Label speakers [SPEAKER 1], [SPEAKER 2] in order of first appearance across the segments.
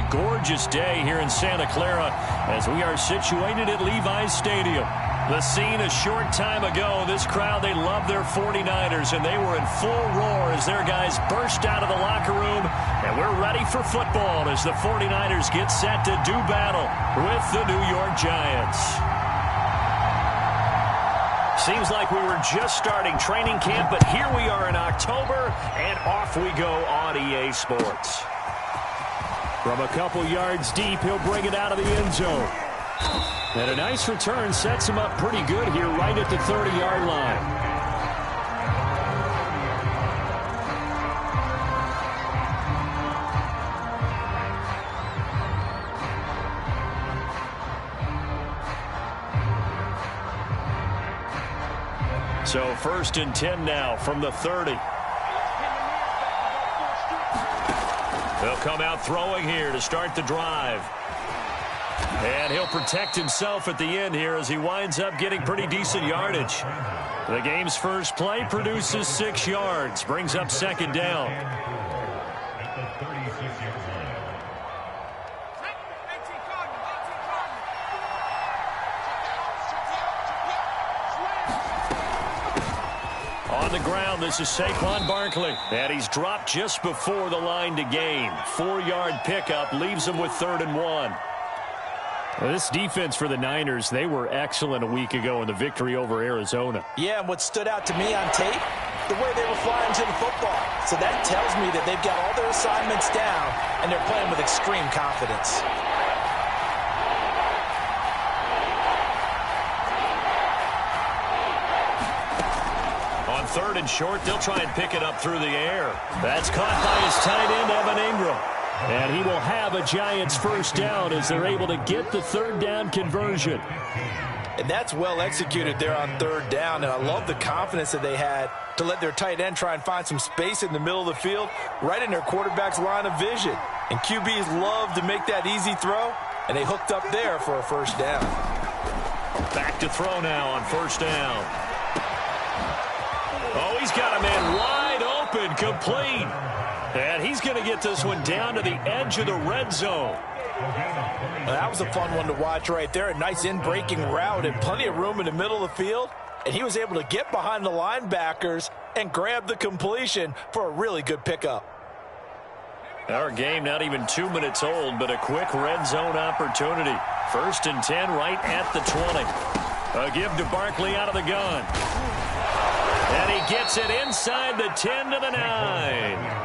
[SPEAKER 1] a gorgeous day here in Santa Clara as we are situated at Levi's Stadium. The scene a short time ago, this crowd, they love their 49ers, and they were in full roar as their guys burst out of the locker room. And we're ready for football as the 49ers get set to do battle with the New York Giants. Seems like we were just starting training camp, but here we are in October, and off we go on EA Sports. From a couple yards deep, he'll bring it out of the end zone. And a nice return sets him up pretty good here right at the 30-yard line. So 1st and 10 now from the 30. They'll come out throwing here to start the drive. And he'll protect himself at the end here as he winds up getting pretty decent yardage. The game's first play produces 6 yards, brings up 2nd down. On the ground, this is Saquon Barkley. And he's dropped just before the line to gain. 4-yard pickup leaves him with 3rd and 1. Well, this defense for the Niners, they were excellent a week ago in the victory over Arizona.
[SPEAKER 2] Yeah, and what stood out to me on tape, the way they were flying to the football. So that tells me that they've got all their assignments down, and they're playing with extreme confidence.
[SPEAKER 1] On 3rd and short, they'll try and pick it up through the air. That's caught by his tight end, Evan Ingram. And he will have a Giants first down as they're able to get the 3rd down conversion.
[SPEAKER 2] And that's well executed there on 3rd down. And I love the confidence that they had to let their tight end try and find some space in the middle of the field, right in their quarterback's line of vision. And QBs love to make that easy throw, and they hooked up there for a first down.
[SPEAKER 1] Back to throw now on 1st down. Oh, he's got a man wide open, complete. And he's going to get this one down to the edge of the red zone.
[SPEAKER 2] Well, that was a fun one to watch right there. A nice in-breaking route and plenty of room in the middle of the field. And he was able to get behind the linebackers and grab the completion for a really good pickup.
[SPEAKER 1] Our game not even 2 minutes old, but a quick red zone opportunity. 1st and 10 right at the 20. A give to Barkley out of the gun. And he gets it inside the 10 to the 9.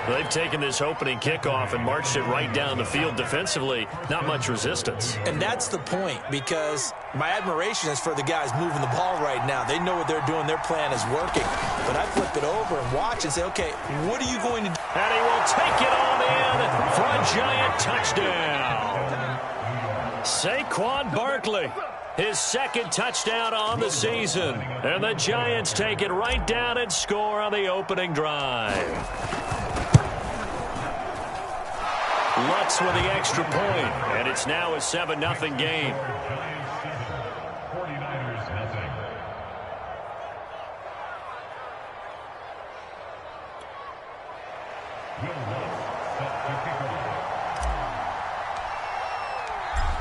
[SPEAKER 1] They've taken this opening kickoff and marched it right down the field defensively. Not much resistance.
[SPEAKER 2] And that's the point, because my admiration is for the guys moving the ball right now. They know what they're doing. Their plan is working. But I flip it over and watch and say, okay, what are you going to do?
[SPEAKER 1] And he will take it on in for a Giant touchdown. Saquon Barkley, his 2nd touchdown on the season. And the Giants take it right down and score on the opening drive. Lutz with the extra point, and it's now a 7-0 game.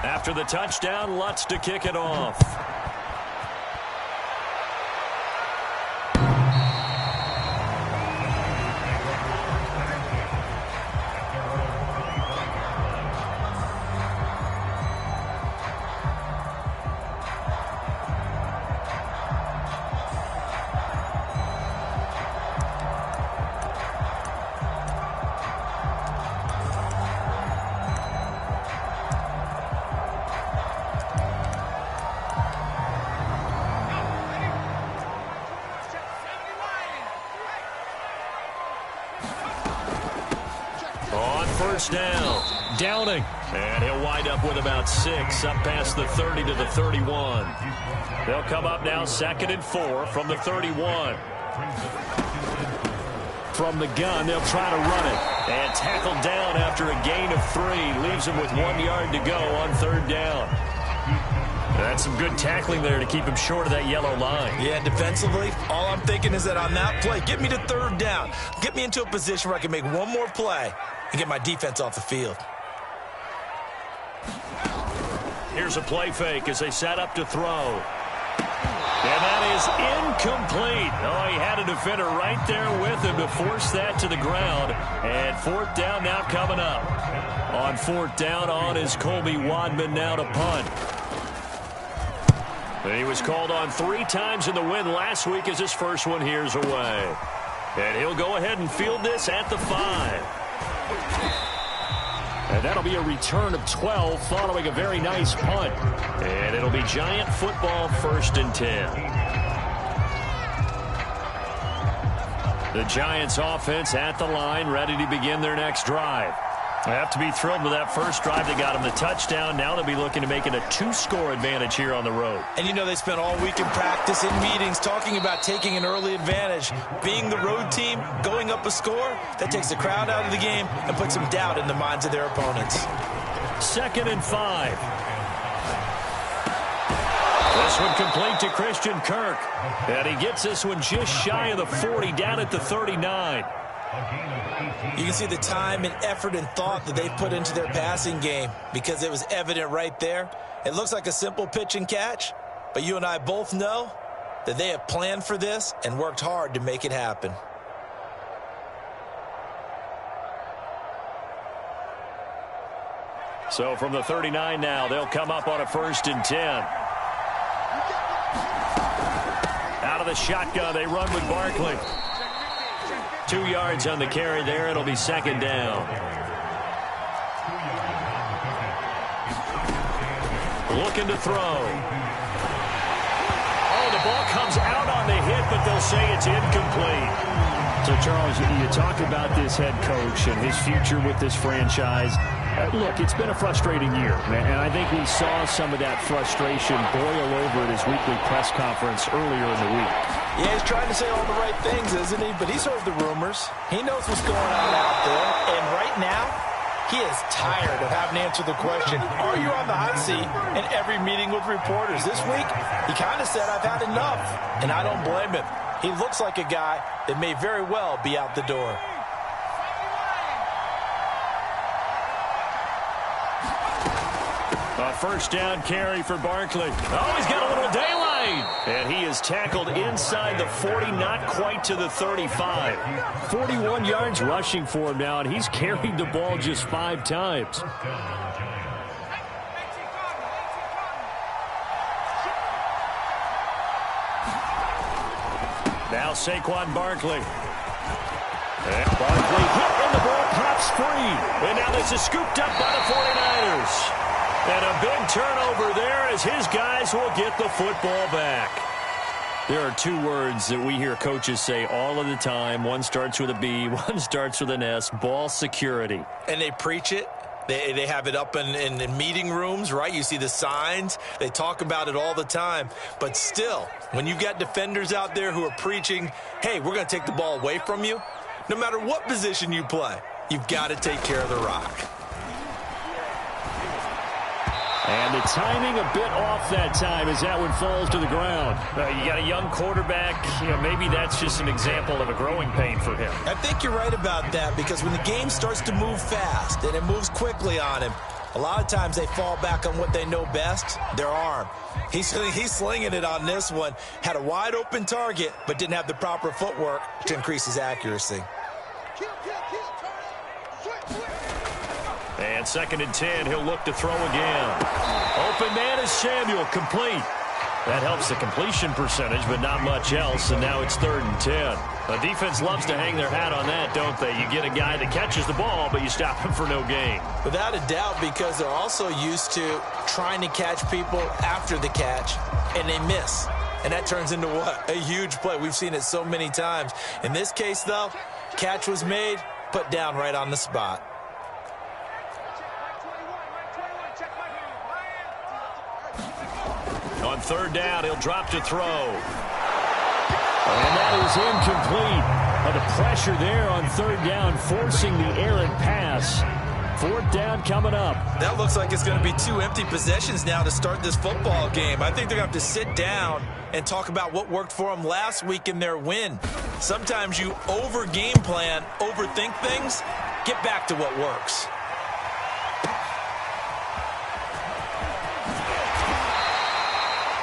[SPEAKER 1] After the touchdown, Lutz to kick it off. First down. Downing. And he'll wind up with about 6 up past the 30 to the 31. They'll come up now 2nd and 4 from the 31. From the gun, they'll try to run it. And tackled down after a gain of 3. Leaves him with 1 yard to go on 3rd down. That's some good tackling there to keep him short of that yellow line.
[SPEAKER 2] Yeah, defensively, all I'm thinking is that on that play, get me to 3rd down. Get me into a position where I can make one more play and get my defense off the field.
[SPEAKER 1] Here's a play fake as they set up to throw. And that is incomplete. Oh, he had a defender right there with him to force that to the ground. And fourth down now coming up. On fourth down on is Colby Wadman now to punt. And he was called on 3 times in the win last week as his first one here's away. And he'll go ahead and field this at the 5. And that'll be a return of 12 following a very nice punt. And it'll be Giant football, 1st and 10. The Giants offense at the line, ready to begin their next drive. They have to be thrilled with that first drive. They got them the touchdown. Now they'll be looking to make it a 2-score advantage here on the road.
[SPEAKER 2] And you know they spent all week in practice, in meetings, talking about taking an early advantage. Being the road team, going up a score, that takes the crowd out of the game and puts some doubt in the minds of their opponents.
[SPEAKER 1] 2nd and 5. This one complete to Christian Kirk. And he gets this one just shy of the 40, down at the 39.
[SPEAKER 2] You can see the time and effort and thought that they put into their passing game because it was evident right there. It looks like a simple pitch and catch, but you and I both know that they have planned for this and worked hard to make it happen.
[SPEAKER 1] So from the 39 now, they'll come up on a 1st and 10. Out of the shotgun, they run with Barkley. 2 yards on the carry there. It'll be 2nd down. Looking to throw. Oh, the ball comes out on the hit, but they'll say it's incomplete.
[SPEAKER 3] So, Charles, you talked about this head coach and his future with this franchise. Look, it's been a frustrating year, and I think we saw some of that frustration boil over at his weekly press conference earlier in the week.
[SPEAKER 2] Yeah, he's trying to say all the right things, isn't he? But he's heard the rumors. He knows what's going on out there. And right now, he is tired of having to answer the question, are you on the hot seat in every meeting with reporters? This week, he kind of said, I've had enough. And I don't blame him. He looks like a guy that may very well be out the door.
[SPEAKER 1] A 1st down carry for Barkley. Oh, he's got a little daylight. And he is tackled inside the 40, not quite to the 35. 41 yards rushing for him now, and he's carried the ball just 5 times. Now Saquon Barkley. And Barkley hit, and the ball pops free. And now this is scooped up by the 49ers. And a big turnover there as his guys will get the football back. There are 2 words that we hear coaches say all of the time. One starts with a B, one starts with an S, ball security.
[SPEAKER 2] And they preach it. They have it up in meeting rooms, right? You see the signs. They talk about it all the time. But still, when you've got defenders out there who are preaching, hey, we're going to take the ball away from you, no matter what position you play, you've got to take care of the rock.
[SPEAKER 3] And the timing a bit off that time as that one falls to the ground.
[SPEAKER 1] You got a young quarterback. Maybe that's just an example of a growing pain for him.
[SPEAKER 2] I think you're right about that because when the game starts to move fast and it moves quickly on him, a lot of times they fall back on what they know best, their arm. He's slinging it on this one. Had a wide open target but didn't have the proper footwork to increase his accuracy.
[SPEAKER 1] And 2nd and 10, he'll look to throw again. Open man is Samuel, complete. That helps the completion percentage, but not much else, and now it's 3rd and 10. The defense loves to hang their hat on that, don't they? You get a guy that catches the ball, but you stop him for no gain.
[SPEAKER 2] Without a doubt, because they're also used to trying to catch people after the catch, and they miss. And that turns into what? A huge play. We've seen it so many times. In this case, though, catch was made, put down right on the spot.
[SPEAKER 1] On 3rd down, he'll drop to throw. And that is incomplete. The pressure there on 3rd down, forcing the errant pass. 4th down coming up.
[SPEAKER 2] That looks like it's going to be 2 empty possessions now to start this football game. I think they're going to have to sit down and talk about what worked for them last week in their win. Sometimes you over-game plan, overthink things, get back to what works.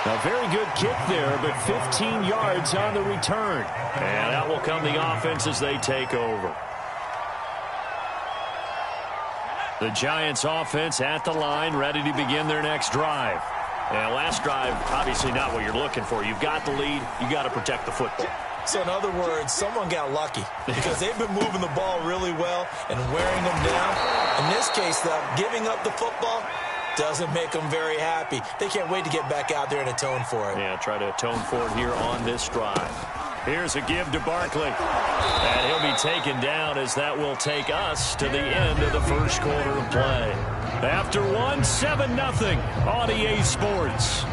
[SPEAKER 3] A very good kick there, but 15 yards on the return.
[SPEAKER 1] And out will come the offense as they take over. The Giants offense at the line, ready to begin their next drive. And last drive, obviously not what you're looking for. You've got the lead. You got to protect the football.
[SPEAKER 2] So in other words, someone got lucky because they've been moving the ball really well and wearing them down. In this case, though, giving up the football doesn't make them very happy. They can't wait to get back out there and atone for it.
[SPEAKER 1] Yeah, try to atone for it here on this drive. Here's a give to Barkley. And he'll be taken down as that will take us to the end of the first quarter of play. After one, 7-0 on EA Sports.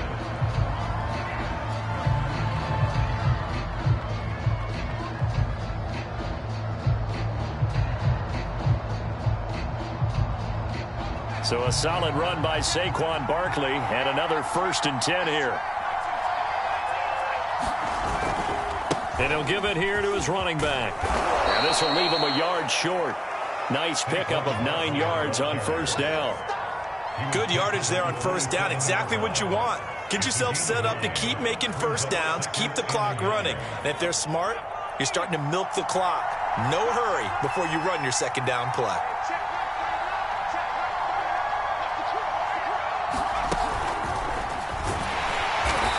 [SPEAKER 1] So a solid run by Saquon Barkley and another 1st and 10 here. And he'll give it here to his running back. And this will leave him a yard short. Nice pickup of 9 yards on 1st down.
[SPEAKER 2] Good yardage there on 1st down. Exactly what you want. Get yourself set up to keep making 1st downs, keep the clock running. And if they're smart, you're starting to milk the clock. No hurry before you run your 2nd down play.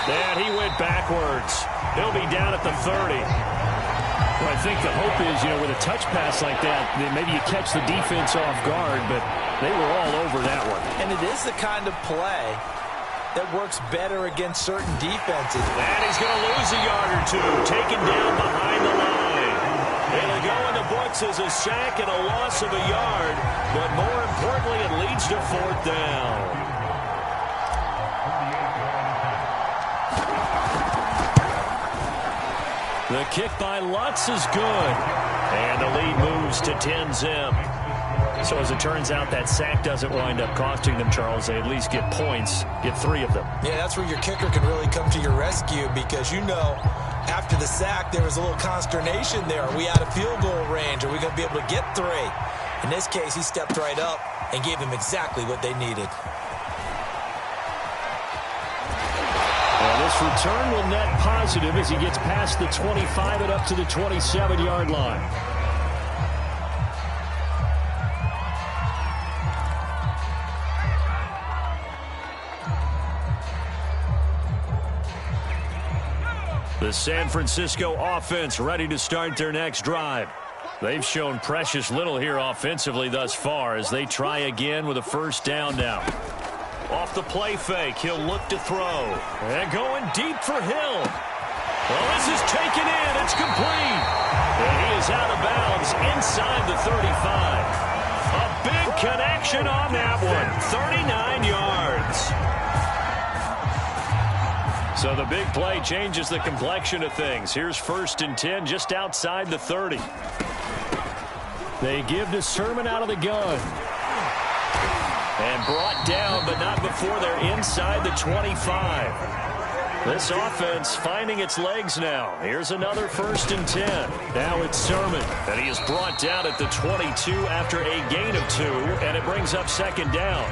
[SPEAKER 1] And he went backwards. He'll be down at the 30.
[SPEAKER 3] Well, I think the hope is, with a touch pass like that, maybe you catch the defense off guard, but they were all over that one.
[SPEAKER 2] And it is the kind of play that works better against certain defenses.
[SPEAKER 1] And he's going to lose a yard or two, taken down behind the line. It'll go in the books as a sack and a loss of a yard, but more importantly, it leads to 4th down. The kick by Lutz is good. And the lead moves to 10-zip. So as it turns out, that sack doesn't wind up costing them, Charles. They at least get points, get 3 of them.
[SPEAKER 2] Yeah, that's where your kicker can really come to your rescue because after the sack, there was a little consternation there. Are we out of field goal range? Are we going to be able to get 3? In this case, he stepped right up and gave them exactly what they needed.
[SPEAKER 3] This return will net positive as he gets past the 25 and up to the 27-yard line.
[SPEAKER 1] The San Francisco offense ready to start their next drive. They've shown precious little here offensively thus far as they try again with a 1st down now. Off the play fake, he'll look to throw. And going deep for Hill. Well, this is taken in. It's complete. And he is out of bounds inside the 35. A big connection on that one. 39 yards. So the big play changes the complexion of things. Here's 1st and 10 just outside the 30.
[SPEAKER 3] They give to Sermon out of the gun.
[SPEAKER 1] And brought down, but not before they're inside the 25. This offense finding its legs now. Here's another 1st and 10. Now it's Sermon. And he is brought down at the 22 after a gain of 2, and it brings up 2nd down.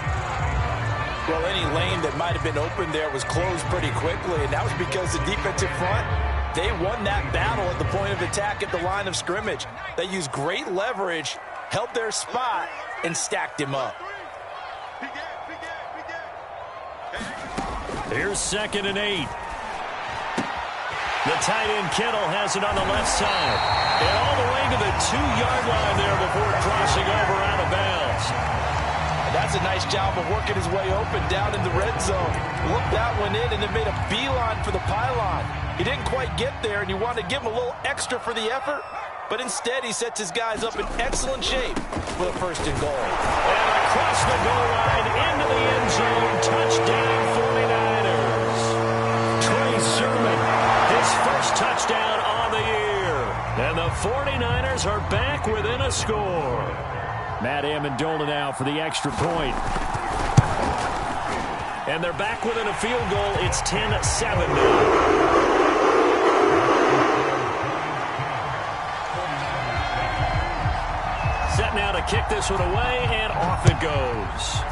[SPEAKER 2] Well, any lane that might have been open there was closed pretty quickly, and that was because the defensive front, they won that battle at the point of attack at the line of scrimmage. They used great leverage, held their spot, and stacked him up.
[SPEAKER 1] Here's 2nd and 8. The tight end Kittle has it on the left side. And all the way to the 2-yard line there before crossing over out of bounds.
[SPEAKER 2] And that's a nice job of working his way open down in the red zone. Looked that one in and then made a beeline for the pylon. He didn't quite get there, and you wanted to give him a little extra for the effort. But instead, he sets his guys up in excellent shape for the 1st and goal.
[SPEAKER 1] And across the goal line into the end zone. Touchdown 49ers. Trey Sermon, his 1st touchdown on the year. And the 49ers are back within a score.
[SPEAKER 3] Matt Amendola now for the extra point.
[SPEAKER 1] And they're back within a field goal. It's 10-7 now. Set now to kick this one away, and off it goes.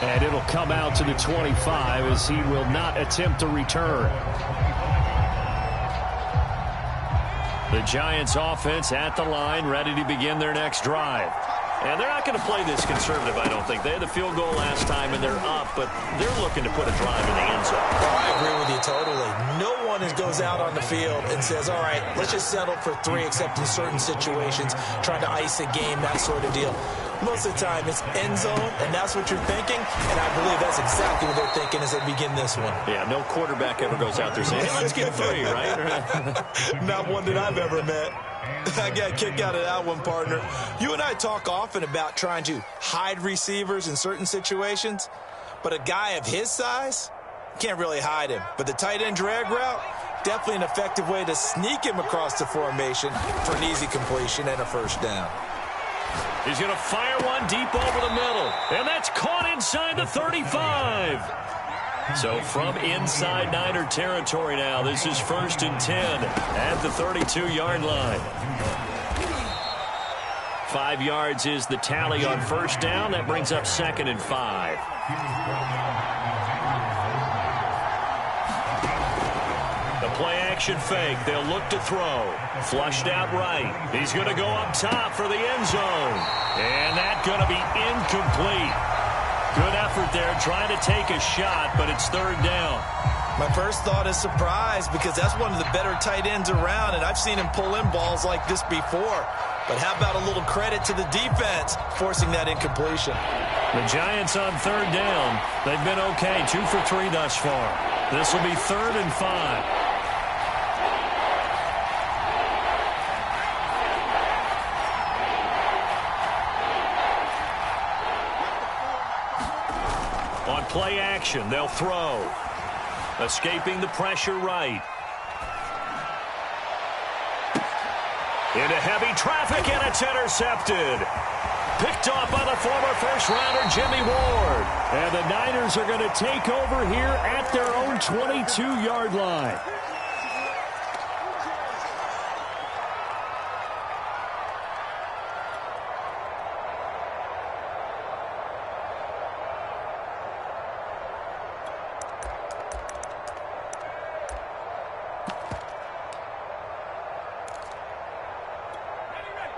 [SPEAKER 3] And it'll come out to the 25 as he will not attempt to return. The Giants offense at the line, ready to begin their next drive. And they're not going to play this conservative, I don't think. They had the field goal last time, and they're up, but they're looking to put a drive in the end zone.
[SPEAKER 2] Oh, I agree with you totally. No one goes out on the field and says, all right, let's just settle for 3, except in certain situations, trying to ice a game, that sort of deal. Most of the time, it's end zone, and that's what you're thinking, and I believe that's exactly what they're thinking as they begin this one.
[SPEAKER 1] Yeah, no quarterback ever goes out there saying, hey, let's get 3, right?
[SPEAKER 2] Not one that I've ever met. I got a kick out of that one, partner. You and I talk often about trying to hide receivers in certain situations, but a guy of his size can't really hide him. But the tight end drag route, definitely an effective way to sneak him across the formation for an easy completion and a first down.
[SPEAKER 1] He's going to fire one deep over the middle, and that's caught inside the 35. So from inside Niner territory now, this is 1st and 10 at the 32-yard line. 5 yards is the tally on first down. That brings up 2nd and 5. The play-action fake. They'll look to throw. Flushed out right. He's going to go up top for the end zone. And that's going to be incomplete. Good effort there, trying to take a shot, but it's 3rd down.
[SPEAKER 2] My first thought is surprise, because that's one of the better tight ends around, and I've seen him pull in balls like this before. But how about a little credit to the defense forcing that incompletion?
[SPEAKER 1] The Giants on 3rd down. They've been okay, 2 for 3 thus far. This will be 3rd and 5. Play action. They'll throw. Escaping the pressure right. Into heavy traffic, and it's intercepted. Picked off by the former first-rounder Jimmy Ward. And the Niners are going to take over here at their own 22-yard line.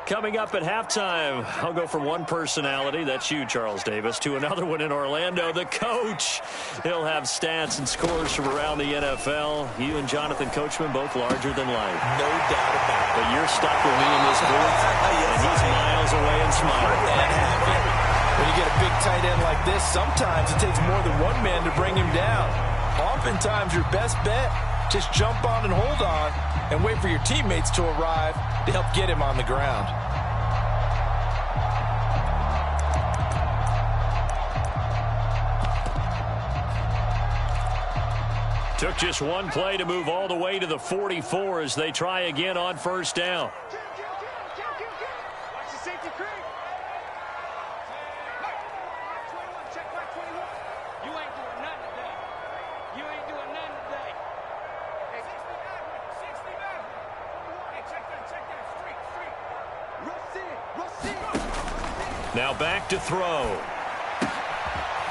[SPEAKER 1] Coming up at halftime, I'll go from one personality, that's you, Charles Davis, to another one in Orlando, the coach. He'll have stats and scores from around the NFL. You and Jonathan Coachman, both larger than life.
[SPEAKER 2] No doubt about it.
[SPEAKER 1] But you're stuck with me in this booth, and he's miles away and smiling.
[SPEAKER 2] And happy. When you get a big tight end like this, sometimes it takes more than one man to bring him down. Oftentimes, your best bet, just jump on and hold on and wait for your teammates to arrive to help get him on the ground.
[SPEAKER 1] Took just one play to move all the way to the 44 as they try again on first down. Now back to throw.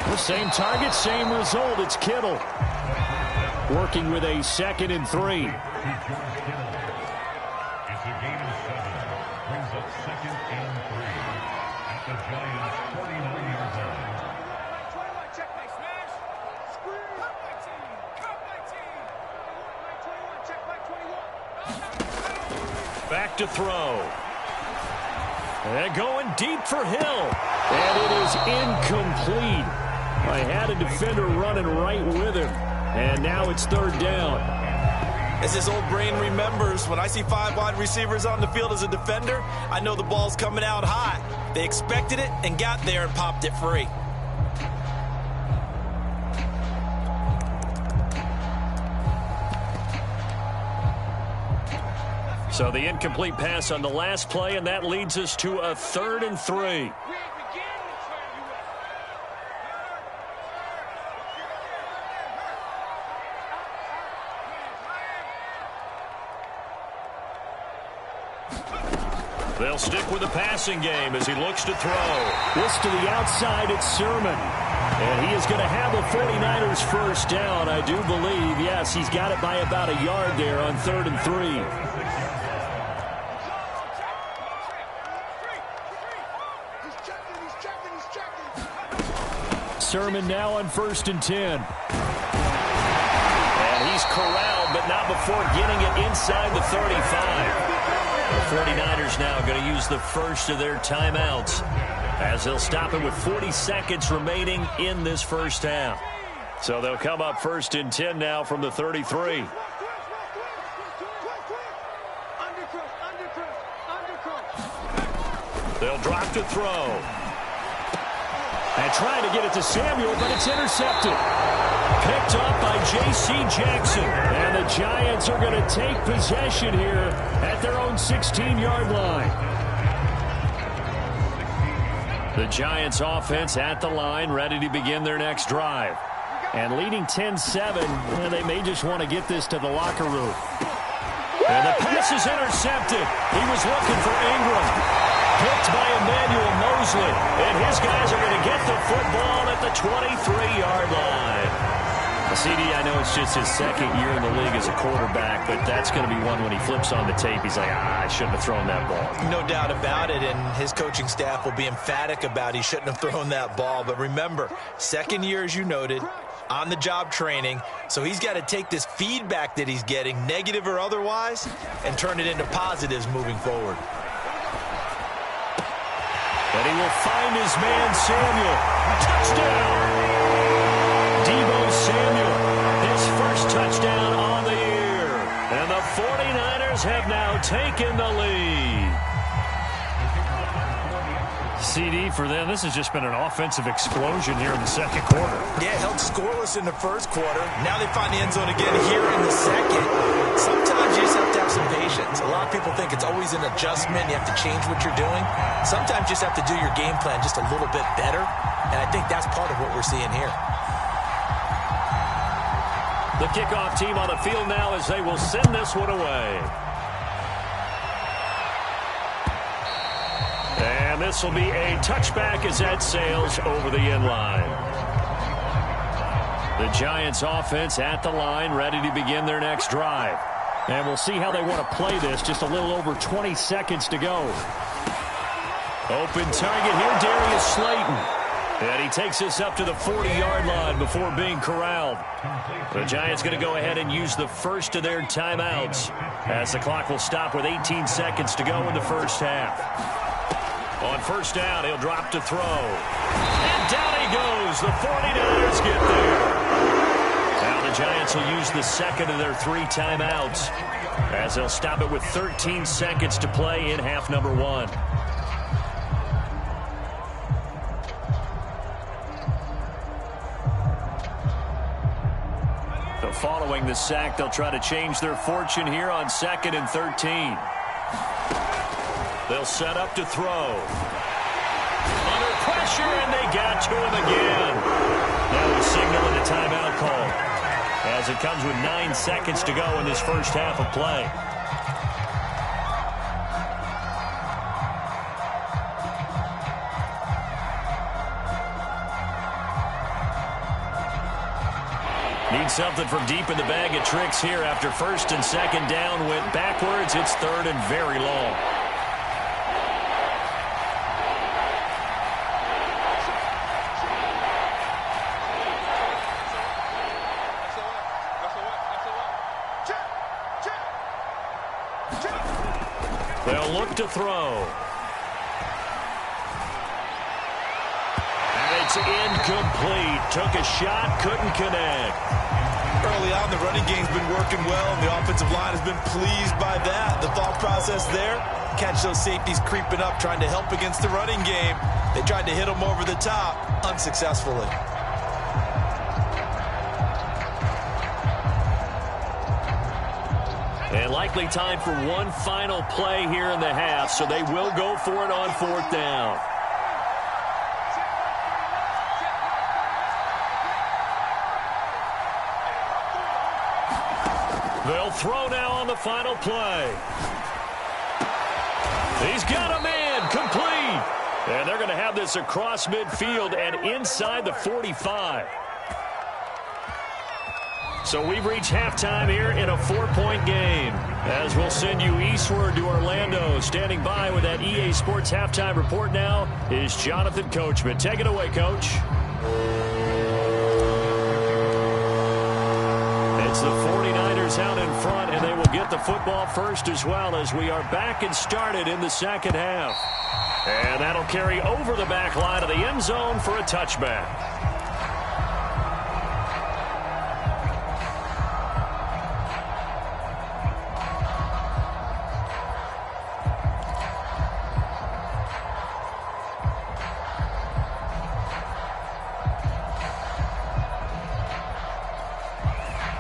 [SPEAKER 3] The same target, same result. It's Kittle. Working with a 2nd and 3.
[SPEAKER 4] It's a gain of 7. Brings up 2nd and 3. At the Giants' 49-yard line.
[SPEAKER 5] 21, check my smash. Squeeze. Come my team. Come my team. 21, check my 21.
[SPEAKER 1] Back to throw. And going deep for Hill. And it is incomplete. I had a defender running right with him. And now it's 3rd down.
[SPEAKER 2] As his old brain remembers, when I see 5 wide receivers on the field as a defender, I know the ball's coming out hot. They expected it and got there and popped it free.
[SPEAKER 1] So the incomplete pass on the last play, and that leads us to a 3rd and 3. They'll stick with the passing game as he looks to throw.
[SPEAKER 3] This to the outside, it's Sermon. And he is going to have the 49ers first down, I do believe. Yes, he's got it by about a yard there on 3rd and 3. Sermon now on 1st and 10. And he's corralled, but not before getting it inside the 35. The 49ers now going to use the first of their timeouts as they'll stop it with 40 seconds remaining in this first half. So they'll come up 1st and 10 now from the 33. They'll drop to throw. And trying to get it to Samuel, but it's intercepted. Picked up by J.C. Jackson. And the Giants are going to take possession here at their own 16-yard line. The Giants offense at the line, ready to begin their next drive. And leading 10-7, and they may just want to get this to the locker room. And the pass is intercepted. He was looking for Ingram. Picked by Emmanuel Mosley. And his guys are going to get the football at the 23-yard line. CD, I know it's just his second year in the league as a quarterback, but that's going to be one when he flips on the tape. He's like, I shouldn't have thrown that ball.
[SPEAKER 2] No doubt about it, and his coaching staff will be emphatic about he shouldn't have thrown that ball. But remember, second year, as you noted, on-the-job training, so he's got to take this feedback that he's getting, negative or otherwise, and turn it into positives moving forward.
[SPEAKER 3] And he will find his man, Samuel. Touchdown! Deebo Samuel, his first touchdown on the year. And the 49ers have now taken the lead. CD for them, this has just been an offensive explosion here in the second quarter.
[SPEAKER 2] Yeah, held scoreless in the first quarter. Now they find the end zone again here in the second. Sometimes you just have to have some patience. A lot of people think it's always an adjustment. You have to change what you're doing. Sometimes you just have to do your game plan just a little bit better. And I think that's part of what we're seeing here.
[SPEAKER 3] The kickoff team on the field now as they will send this one away. And this will be a touchback as that sails over the end line. The Giants offense at the line, ready to begin their next drive. And we'll see how they want to play this. Just a little over 20 seconds to go. Open target here, Darius Slayton. And he takes us up to the 40-yard line before being corralled. The Giants going to go ahead and use the first of their timeouts as the clock will stop with 18 seconds to go in the first half. On first down, he'll drop to throw. And down he goes. The 49ers get there. Now the Giants will use the second of their 3 timeouts as they'll stop it with 13 seconds to play in half number 1. So following the sack, they'll try to change their fortune here on 2nd and 13. They'll set up to throw. Under pressure, and they got to him again. Now we're signaling a timeout call as it comes with 9 seconds to go in this first half of play. Need something from deep in the bag of tricks here after 1st and 2nd down went backwards. It's 3rd and very long. They'll look to throw. And it's incomplete. Took a shot, couldn't connect.
[SPEAKER 2] Early on, the running game's been working well, and the offensive line has been pleased by that. The thought process there, catch those safeties creeping up, trying to help against the running game. They tried to hit them over the top, unsuccessfully.
[SPEAKER 3] And likely time for one final play here in the half, so they will go for it on 4th down. They'll throw now on the final play. He's got a man, complete.
[SPEAKER 1] And they're going to have this across midfield and inside the 45. So we've reached halftime here in a 4-point game. As we'll send you eastward to Orlando. Standing by with that EA Sports halftime report now is Jonathan Coachman. Take it away, Coach. It's the 49ers out in front, and they will get the football first as well as we are back and started in the second half. And that'll carry over the back line of the end zone for a touchback.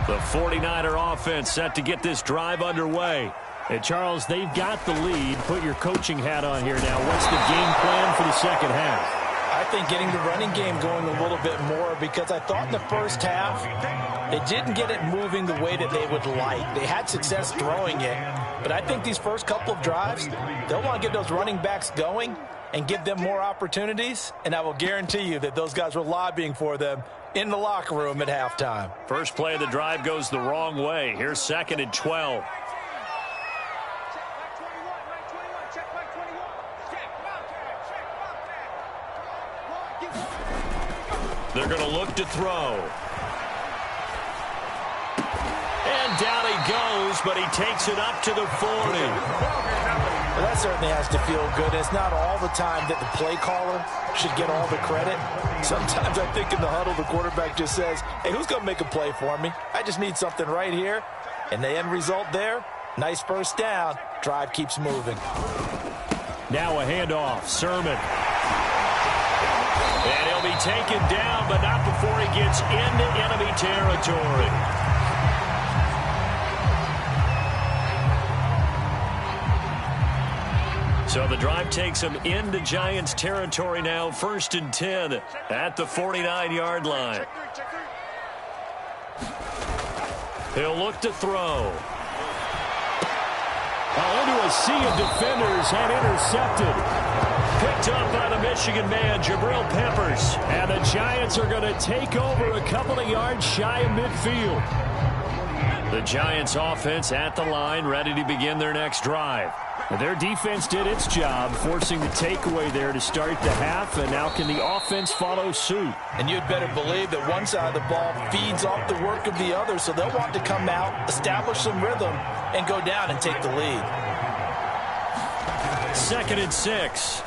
[SPEAKER 1] The 49er offense set to get this drive underway.
[SPEAKER 3] And, Charles, they've got the lead. Put your coaching hat on here now. What's the game plan for the second half?
[SPEAKER 2] I think getting the running game going a little bit more, because I thought in the first half they didn't get it moving the way that they would like. They had success throwing it, but I think these first couple of drives, they'll want to get those running backs going and give them more opportunities, and I will guarantee you that those guys were lobbying for them in the locker room at halftime.
[SPEAKER 1] First play of the drive goes the wrong way. Here's 2nd and 12. They're going to look to throw. And down he goes, but he takes it up to the 40.
[SPEAKER 2] Well, that certainly has to feel good. It's not all the time that the play caller should get all the credit. Sometimes I think in the huddle, the quarterback just says, hey, who's going to make a play for me? I just need something right here. And the end result there, nice first down. Drive keeps moving.
[SPEAKER 3] Now a handoff. Sermon.
[SPEAKER 1] And he'll be taken down, but not before he gets into enemy territory. So the drive takes him into Giants territory now. 1st and 10 at the 49-yard line. He'll look to throw.
[SPEAKER 3] Into a sea of defenders and intercepted.
[SPEAKER 1] Picked up by the Michigan man, Jabril Peppers.
[SPEAKER 3] And the Giants are going to take over a couple of yards shy of midfield.
[SPEAKER 1] The Giants offense at the line, ready to begin their next drive.
[SPEAKER 3] Their defense did its job, forcing the takeaway there to start the half, and now can the offense follow suit?
[SPEAKER 2] And you'd better believe that one side of the ball feeds off the work of the other, so they'll want to come out, establish some rhythm, and go down and take the lead.
[SPEAKER 1] 2nd and 6.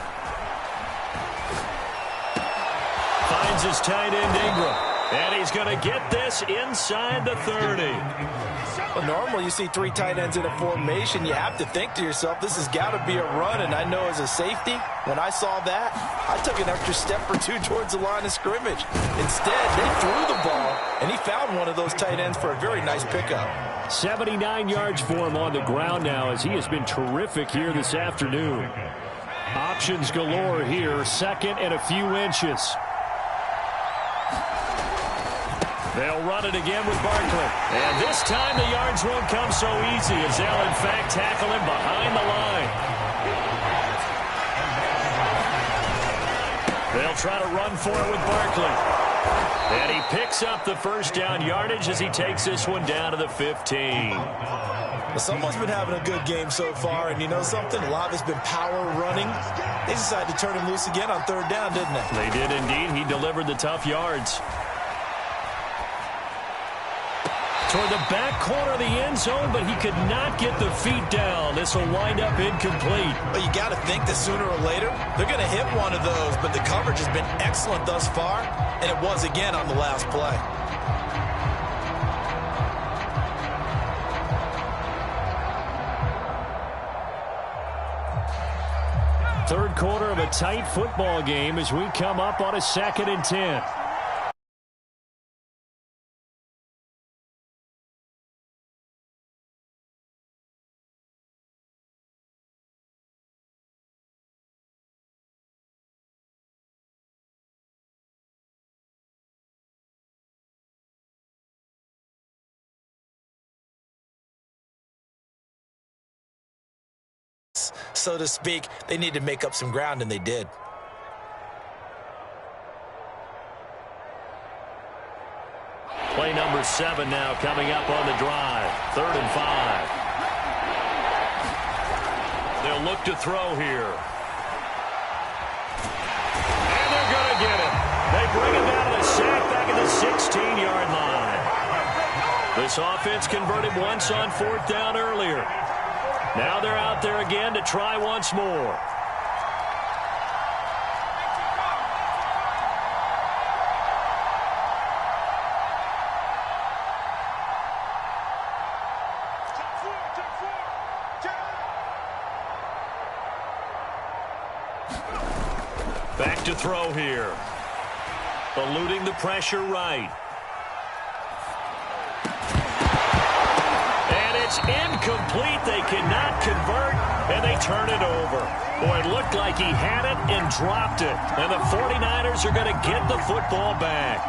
[SPEAKER 1] Finds his tight end, Ingram. And he's going to get this inside the 30.
[SPEAKER 2] Well, normally you see 3 tight ends in a formation. You have to think to yourself, this has got to be a run. And I know as a safety, when I saw that, I took an extra step or 2 towards the line of scrimmage. Instead, they threw the ball, and he found one of those tight ends for a very nice pickup.
[SPEAKER 3] 79 yards for him on the ground now, as he has been terrific here this afternoon. Options galore here. 2nd and a few inches.
[SPEAKER 1] They'll run it again with Barkley. And this time the yards won't come so easy as they'll, in fact, tackle him behind the line. They'll try to run for it with Barkley. And he picks up the first down yardage as he takes this one down to the 15.
[SPEAKER 2] Well, someone's been having a good game so far, and you know something? A lot has been power running. They decided to turn him loose again on 3rd down, didn't they?
[SPEAKER 1] They did indeed. He delivered the tough yards. Toward the back corner of the end zone, but he could not get the feet down. This will wind up incomplete.
[SPEAKER 2] But you got to think that sooner or later, they're going to hit one of those, but the coverage has been excellent thus far, and it was again on the last play.
[SPEAKER 3] Third quarter of a tight football game as we come up on a 2nd and 10.
[SPEAKER 2] So to speak, they need to make up some ground, and they did.
[SPEAKER 1] Play number 7 now coming up on the drive. 3rd and 5. They'll look to throw here. And they're going to get it. They bring him down to the sack back at the 16-yard line. This offense converted once on 4th down earlier. Now they're out there again to try once more. Back to throw here. Eluding the pressure right. And it's incomplete. They cannot convert, and they turn it over. Boy, it looked like he had it and dropped it. And the 49ers are going to get the football back.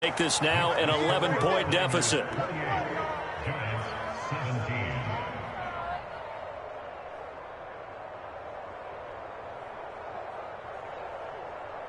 [SPEAKER 1] Make this now an 11-point deficit.